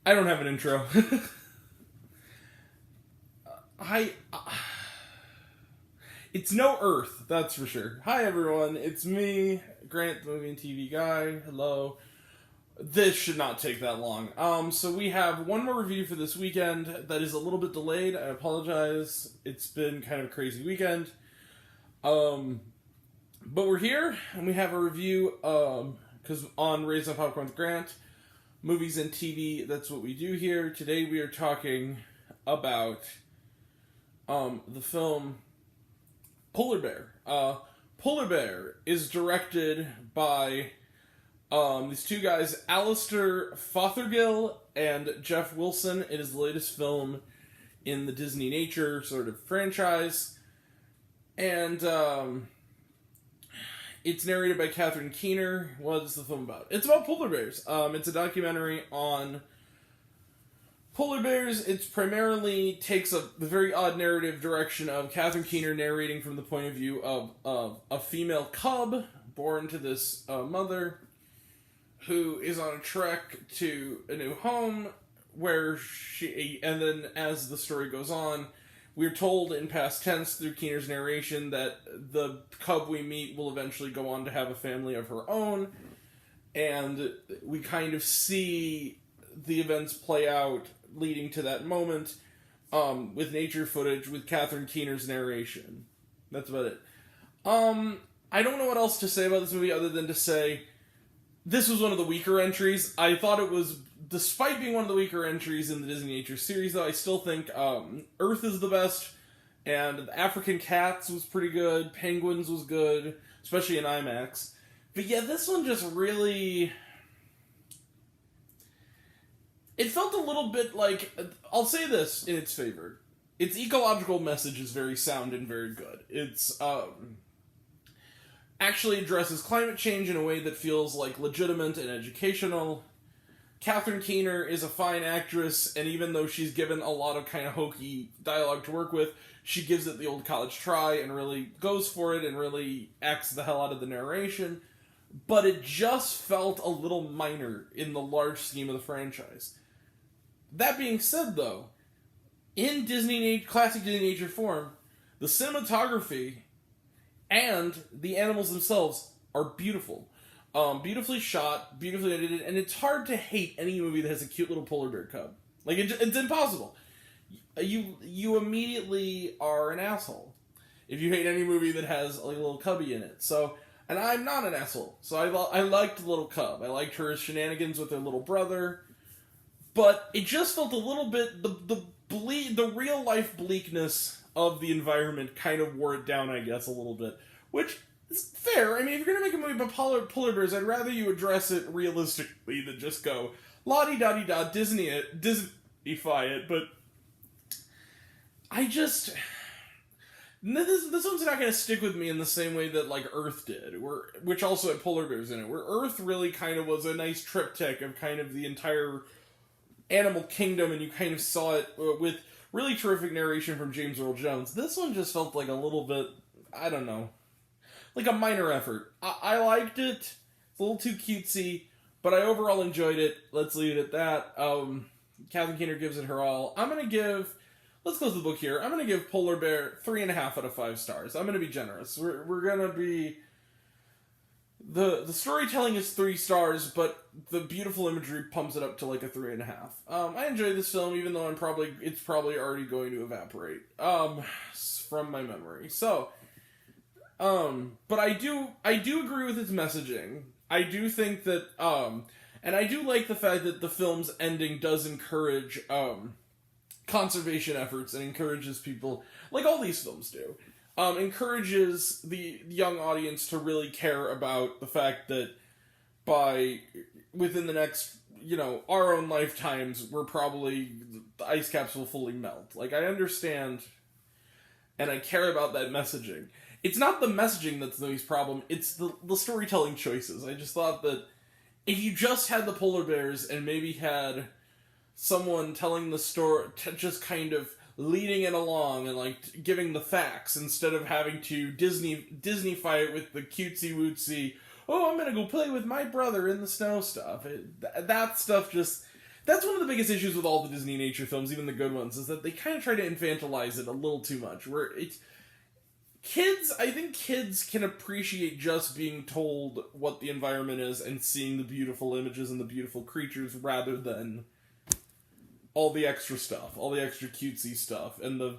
I don't have an intro. I It's no Earth, that's for sure. Hi everyone, it's me, Grant, the movie and TV guy. Hello. This should not take that long. So we have one more review for this weekend that is a little bit delayed. I apologize. It's been kind of a crazy weekend. But we're here, and we have a review, because on Raise Up Popcorn with Grant, movies and TV, that's what we do here. Today we are talking about, the film Polar Bear. Polar Bear is directed by these two guys, Alistair Fothergill and Jeff Wilson. It is the latest film in the disneynature sort of franchise. And it's narrated by Catherine Keener. What is the film about? It's about polar bears. It's a documentary on polar bears. It's primarily takes the very odd narrative direction of Catherine Keener narrating from the point of view of a female cub born to this mother who is on a trek to a new home where and then as the story goes on, we're told in past tense through Keener's narration that the cub we meet will eventually go on to have a family of her own, and we kind of see the events play out leading to that moment, with nature footage with Catherine Keener's narration. That's about it. I don't know what else to say about this movie other than to say this was one of the weaker entries. I thought it was, despite being one of the weaker entries in the disneynature series, though, I still think Earth is the best, and African Cats was pretty good, Penguins was good, especially in IMAX. But yeah, this one just really... It felt a little bit like... I'll say this in its favor. Its ecological message is very sound and very good. It's... actually addresses climate change in a way that feels like legitimate and educational. Catherine Keener is a fine actress, and even though she's given a lot of kind of hokey dialogue to work with, she gives it the old college try and really goes for it and really acts the hell out of the narration. But it just felt a little minor in the large scheme of the franchise. That being said, though, in classic disneynature form, the cinematography and the animals themselves are beautiful. Beautifully shot, beautifully edited, and it's hard to hate any movie that has a cute little polar bear cub. Like, it's impossible. You immediately are an asshole if you hate any movie that has a little cubby in it. So, and I'm not an asshole. So I liked the little cub. I liked her shenanigans with her little brother. But it just felt a little bit, the real life bleakness of the environment kind of wore it down, I guess, a little bit. Which is fair. I mean, if you're going to make a movie about polar bears, I'd rather you address it realistically than just go la-di-da-di-da, Disneyify it. But I just... This one's not going to stick with me in the same way that, like, Earth did, which also had polar bears in it, where Earth really kind of was a nice triptych of kind of the entire animal kingdom, and you kind of saw it with really terrific narration from James Earl Jones. This one just felt like a little bit, I don't know, like a minor effort. I liked it. It's a little too cutesy, but I overall enjoyed it. Let's leave it at that. Catherine Keener gives it her all. Let's close the book here. I'm going to give Polar Bear 3.5 out of 5 stars. I'm going to be generous. We're going to be... The storytelling is 3 stars, but the beautiful imagery pumps it up to like a 3.5. I enjoyed this film, even though it's probably already going to evaporate from my memory. So, but I do agree with its messaging. I do think that, and I do like the fact that the film's ending does encourage conservation efforts and encourages people, like all these films do. Encourages the young audience to really care about the fact that within the next, our own lifetimes, the ice caps will fully melt. Like, I understand, and I care about that messaging. It's not the messaging that's the biggest problem, it's the storytelling choices. I just thought that if you just had the polar bears and maybe had someone telling the story, just kind of leading it along and like giving the facts instead of having to Disneyfy it with the cutesy wootsy, oh, I'm gonna go play with my brother in the snow stuff. That stuff just That's one of the biggest issues with all the Disney nature films, even the good ones, is that they kind of try to infantilize it a little too much. Where it's kids, I think kids can appreciate just being told what the environment is and seeing the beautiful images and the beautiful creatures rather than all the extra stuff, all the extra cutesy stuff, and the,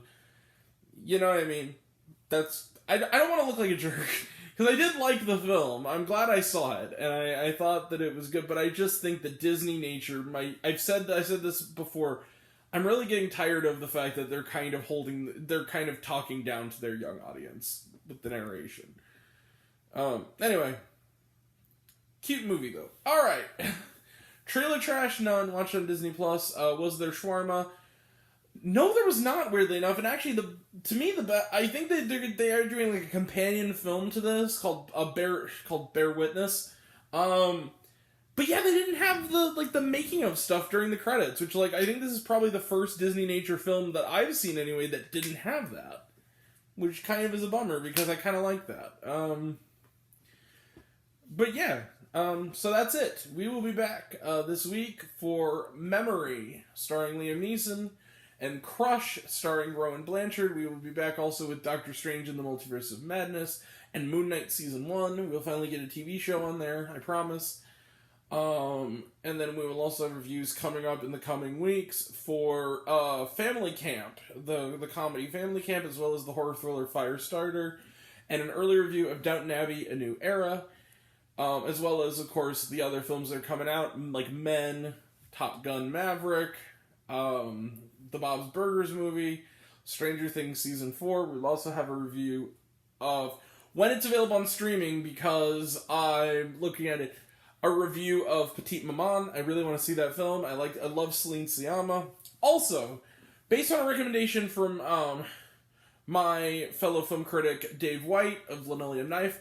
you know what I mean? I don't want to look like a jerk, because I did like the film. I'm glad I saw it, and I thought that it was good, but I just think that Disney nature I said this before, I'm really getting tired of the fact that they're kind of talking down to their young audience with the narration. Anyway. Cute movie, though. Alright. Trailer trash, none. Watched on Disney+. Was there shawarma? No, there was not, weirdly enough. And actually, I think they are doing like a companion film to this called Bear Witness. But yeah, they didn't have the making of stuff during the credits, which I think this is probably the first Disney nature film that I've seen anyway that didn't have that, which kind of is a bummer because I kind of like that. But yeah. So that's it. We will be back this week for Memory, starring Liam Neeson, and Crush, starring Rowan Blanchard. We will be back also with Doctor Strange in the Multiverse of Madness, and Moon Knight Season 1. We'll finally get a TV show on there, I promise. And then we will also have reviews coming up in the coming weeks for Family Camp, the comedy Family Camp, as well as the horror thriller Firestarter, and an early review of Downton Abbey, A New Era. As well as, of course, the other films that are coming out, like Men, Top Gun Maverick, the Bob's Burgers movie, Stranger Things Season 4. We'll also have a review of, when it's available on streaming, because I'm looking at it, a review of Petite Maman. I really want to see that film. I love Celine Sciamma. Also, based on a recommendation from my fellow film critic Dave White of Linoleum Knife,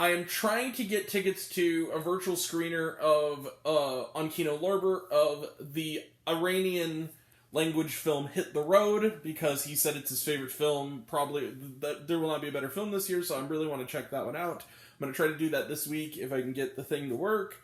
I am trying to get tickets to a virtual screener of on Kino Lorber of the Iranian language film Hit the Road, because he said it's his favorite film. Probably there will not be a better film this year, so I really want to check that one out. I'm going to try to do that this week if I can get the thing to work.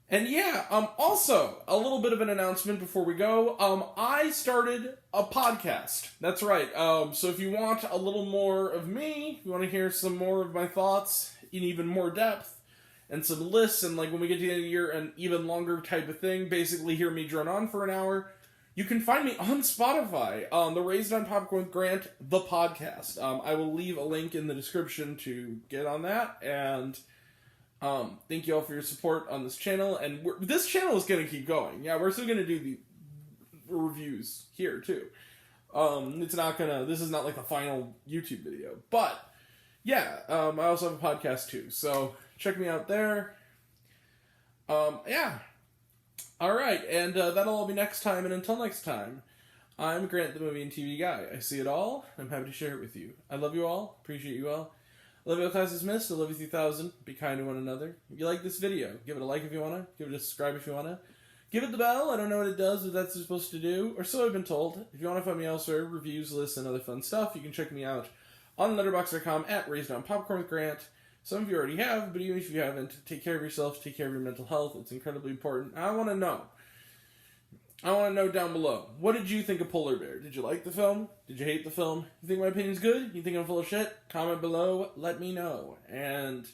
And yeah, also, a little bit of an announcement before we go. I started a podcast. That's right. So if you want a little more of me, if you want to hear some more of my thoughts in even more depth, and some lists, and when we get to the end of the year, an even longer type of thing, basically hear me drone on for an hour, you can find me on Spotify, the Raised on Popcorn with Grant, the podcast. I will leave a link in the description to get on that, and thank you all for your support on this channel, and this channel is going to keep going. Yeah, we're still going to do the reviews here, too. This is not like the final YouTube video, but, yeah, I also have a podcast, too, so check me out there. Yeah. Alright, and that'll all be next time, and until next time, I'm Grant, the movie and TV guy. I see it all, I'm happy to share it with you. I love you all, appreciate you all. I love you all, class is missed. I love you 3000. Be kind to one another. If you like this video, give it a like if you want to. Give it a subscribe if you want to. Give it the bell. I don't know what it does, but that's what it's supposed to do. Or so I've been told. If you want to find me elsewhere, reviews, lists, and other fun stuff, you can check me out on letterboxd.com at Raised on Popcorn with Grant. Some of you already have, but even if you haven't, take care of yourself, take care of your mental health. It's incredibly important. I want to know. I want to know down below. What did you think of Polar Bear? Did you like the film? Did you hate the film? You think my opinion's good? You think I'm full of shit? Comment below. Let me know. And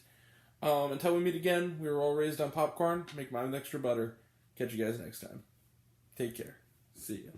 until we meet again, we were all raised on popcorn. Make mine with extra butter. Catch you guys next time. Take care. See ya.